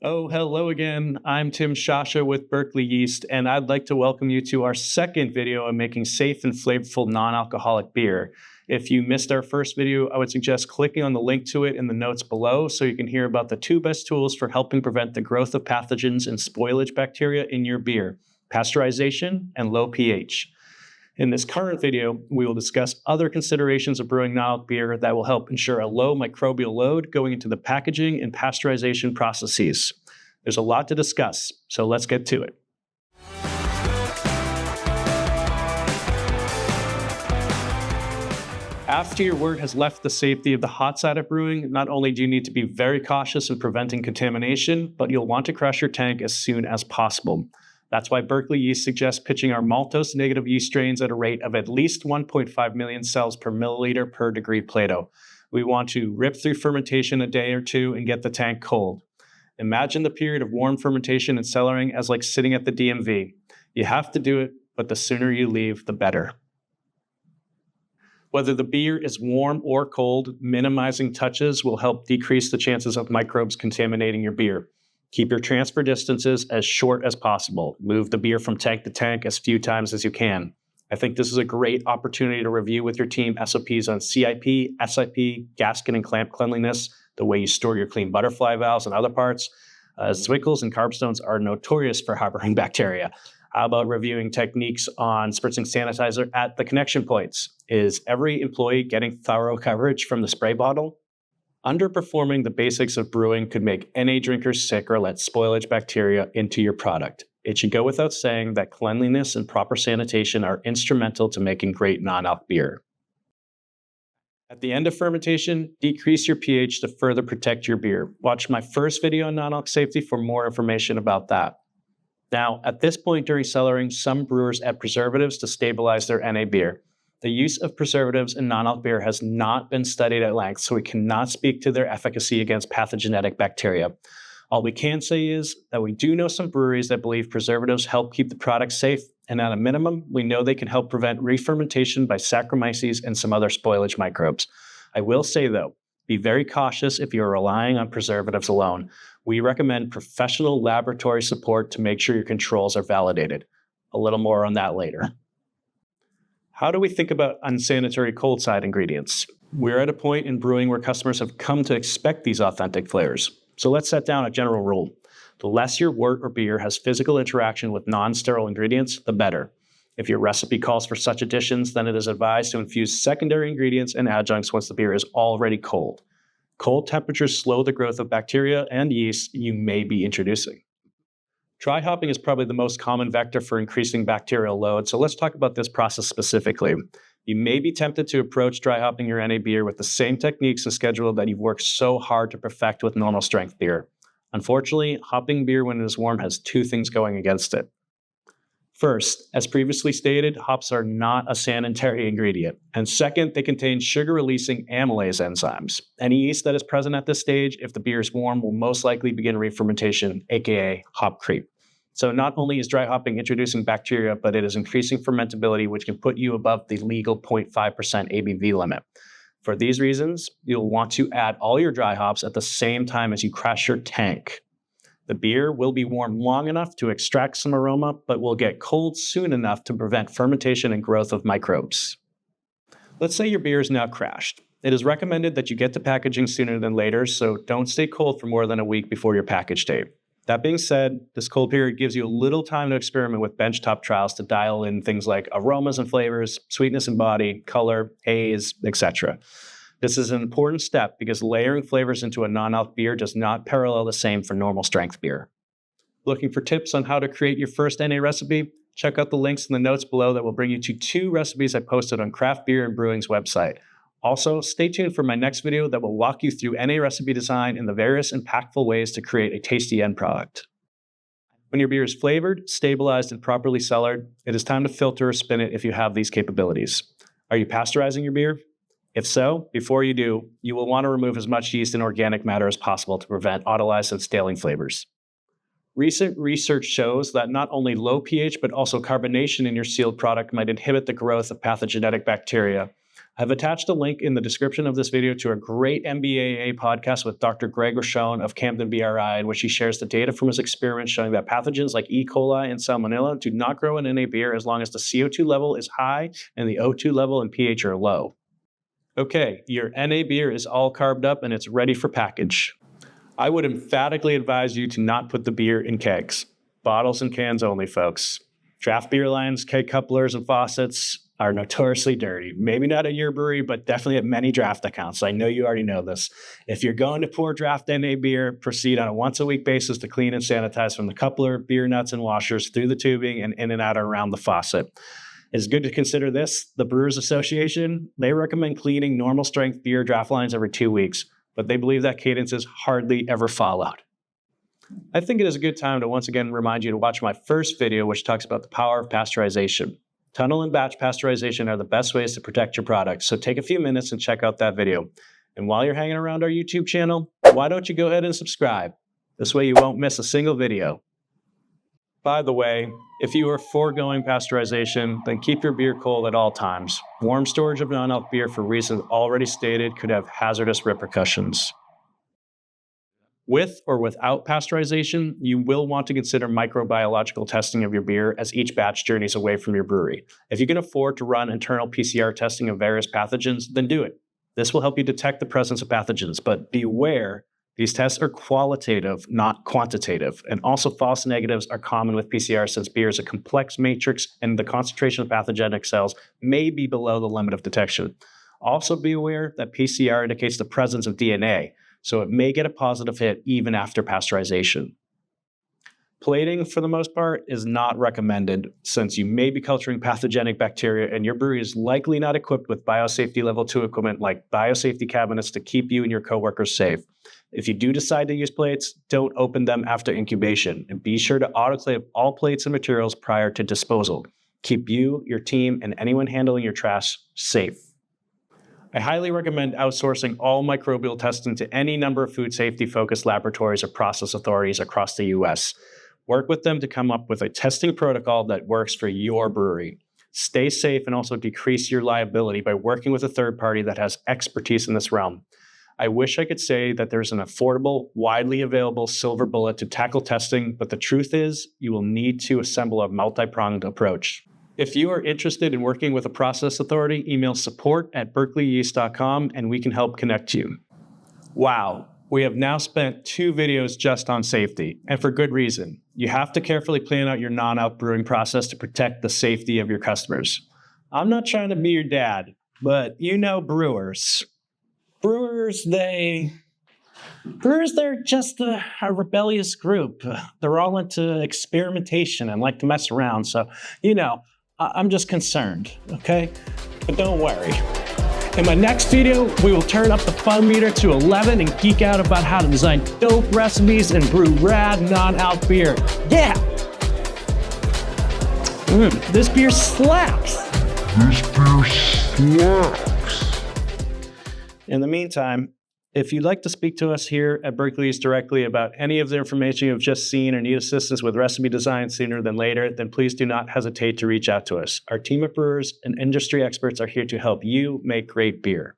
Oh, hello again. I'm Tim Sciascia with Berkeley Yeast, and I'd like to welcome you to our second video on making safe and flavorful non-alcoholic beer. If you missed our first video, I would suggest clicking on the link to it in the notes below so you can hear about the two best tools for helping prevent the growth of pathogens and spoilage bacteria in your beer: pasteurization and low pH. In this current video, we will discuss other considerations of brewing non-alc beer that will help ensure a low microbial load going into the packaging and pasteurization processes. There's a lot to discuss, so let's get to it. After your wort has left the safety of the hot side of brewing, not only do you need to be very cautious in preventing contamination, but you'll want to crush your tank as soon as possible. That's why Berkeley Yeast suggests pitching our maltose-negative yeast strains at a rate of at least 1.5 million cells per milliliter per degree Plato. We want to rip through fermentation a day or two and get the tank cold. Imagine the period of warm fermentation and cellaring as like sitting at the DMV. You have to do it, but the sooner you leave, the better. Whether the beer is warm or cold, minimizing touches will help decrease the chances of microbes contaminating your beer. Keep your transfer distances as short as possible. Move the beer from tank to tank as few times as you can. I think this is a great opportunity to review with your team SOPs on CIP, SIP, gasket and clamp cleanliness, the way you store your clean butterfly valves and other parts. Zwickels and carbstones are notorious for harboring bacteria. How about reviewing techniques on spritzing sanitizer at the connection points? Is every employee getting thorough coverage from the spray bottle? Underperforming the basics of brewing could make NA drinkers sick or let spoilage bacteria into your product. It should go without saying that cleanliness and proper sanitation are instrumental to making great non-alc beer. At the end of fermentation, decrease your pH to further protect your beer. Watch my first video on non-alc safety for more information about that. Now, at this point during cellaring, some brewers add preservatives to stabilize their NA beer. The use of preservatives in non-alc beer has not been studied at length, so we cannot speak to their efficacy against pathogenic bacteria. All we can say is that we do know some breweries that believe preservatives help keep the product safe, and at a minimum, we know they can help prevent re-fermentation by Saccharomyces and some other spoilage microbes. I will say though, be very cautious if you're relying on preservatives alone. We recommend professional laboratory support to make sure your controls are validated. A little more on that later. How do we think about unsanitary cold side ingredients? We're at a point in brewing where customers have come to expect these authentic flavors. So let's set down a general rule. The less your wort or beer has physical interaction with non-sterile ingredients, the better. If your recipe calls for such additions, then it is advised to infuse secondary ingredients and adjuncts once the beer is already cold. Cold temperatures slow the growth of bacteria and yeast you may be introducing. Dry hopping is probably the most common vector for increasing bacterial load, so let's talk about this process specifically. You may be tempted to approach dry hopping your NA beer with the same techniques and schedule that you've worked so hard to perfect with normal strength beer. Unfortunately, hopping beer when it is warm has two things going against it. First, as previously stated, hops are not a sanitary ingredient. And second, they contain sugar-releasing amylase enzymes. Any yeast that is present at this stage, if the beer is warm, will most likely begin re-fermentation, aka hop creep. So not only is dry hopping introducing bacteria, but it is increasing fermentability, which can put you above the legal 0.5% ABV limit. For these reasons, you'll want to add all your dry hops at the same time as you crash your tank. The beer will be warm long enough to extract some aroma, but will get cold soon enough to prevent fermentation and growth of microbes. Let's say your beer is now crashed. It is recommended that you get to packaging sooner than later, so don't stay cold for more than a week before your package date. That being said, this cold period gives you a little time to experiment with benchtop trials to dial in things like aromas and flavors, sweetness and body, color, haze, etc. This is an important step because layering flavors into a non-alc beer does not parallel the same for normal strength beer. Looking for tips on how to create your first NA recipe? Check out the links in the notes below that will bring you to 2 recipes I posted on Craft Beer and Brewing's website. Also, stay tuned for my next video that will walk you through NA recipe design and the various impactful ways to create a tasty end product. When your beer is flavored, stabilized, and properly cellared, it is time to filter or spin it if you have these capabilities. Are you pasteurizing your beer? If so, before you do, you will want to remove as much yeast and organic matter as possible to prevent autolysis and staling flavors. Recent research shows that not only low pH, but also carbonation in your sealed product might inhibit the growth of pathogenic bacteria. I've attached a link in the description of this video to a great MBAA podcast with Dr. Greg Rochon of Camden BRI, in which he shares the data from his experiments showing that pathogens like E. coli and Salmonella do not grow in NA beer as long as the CO2 level is high and the O2 level and pH are low. Okay, your NA beer is all carbed up and it's ready for package. I would emphatically advise you to not put the beer in kegs. Bottles and cans only, folks. Draft beer lines, keg couplers, and faucets are notoriously dirty. Maybe not at your brewery, but definitely at many draft accounts. I know you already know this. If you're going to pour draft NA beer, proceed on a once-a-week basis to clean and sanitize from the coupler, beer nuts, and washers through the tubing and in and out around the faucet. It's good to consider this. The Brewers Association, they recommend cleaning normal strength beer draft lines every 2 weeks, but they believe that cadence is hardly ever followed. I think it is a good time to once again remind you to watch my first video, which talks about the power of pasteurization. Tunnel and batch pasteurization are the best ways to protect your products, so take a few minutes and check out that video. And while you're hanging around our YouTube channel, why don't you go ahead and subscribe? This way you won't miss a single video. By the way, if you are foregoing pasteurization, then keep your beer cold at all times. Warm storage of non-alc beer for reasons already stated could have hazardous repercussions. With or without pasteurization, you will want to consider microbiological testing of your beer as each batch journeys away from your brewery. If you can afford to run internal PCR testing of various pathogens, then do it. This will help you detect the presence of pathogens, but beware, these tests are qualitative, not quantitative, and also false negatives are common with PCR since beer is a complex matrix and the concentration of pathogenic cells may be below the limit of detection. Also be aware that PCR indicates the presence of DNA, so it may get a positive hit even after pasteurization. Plating, for the most part, is not recommended since you may be culturing pathogenic bacteria and your brewery is likely not equipped with biosafety level 2 equipment like biosafety cabinets to keep you and your coworkers safe. If you do decide to use plates, don't open them after incubation, and be sure to autoclave all plates and materials prior to disposal. Keep you, your team, and anyone handling your trash safe. I highly recommend outsourcing all microbial testing to any number of food safety-focused laboratories or process authorities across the U.S. Work with them to come up with a testing protocol that works for your brewery. Stay safe and also decrease your liability by working with a third party that has expertise in this realm. I wish I could say that there's an affordable, widely available silver bullet to tackle testing, but the truth is you will need to assemble a multi-pronged approach. If you are interested in working with a process authority, email support@berkeleyyeast.com and we can help connect you. Wow, we have now spent 2 videos just on safety, and for good reason. You have to carefully plan out your non-alc brewing process to protect the safety of your customers. I'm not trying to be your dad, but you know brewers. Brewers, they're just a rebellious group. They're all into experimentation and like to mess around, so, I'm just concerned, okay? But don't worry. In my next video, we will turn up the fun meter to 11 and geek out about how to design dope recipes and brew rad non-alc beer. Yeah! This beer slaps! In the meantime, if you'd like to speak to us here at Berkeley Yeast directly about any of the information you've just seen or need assistance with recipe design sooner than later, then please do not hesitate to reach out to us. Our team of brewers and industry experts are here to help you make great beer.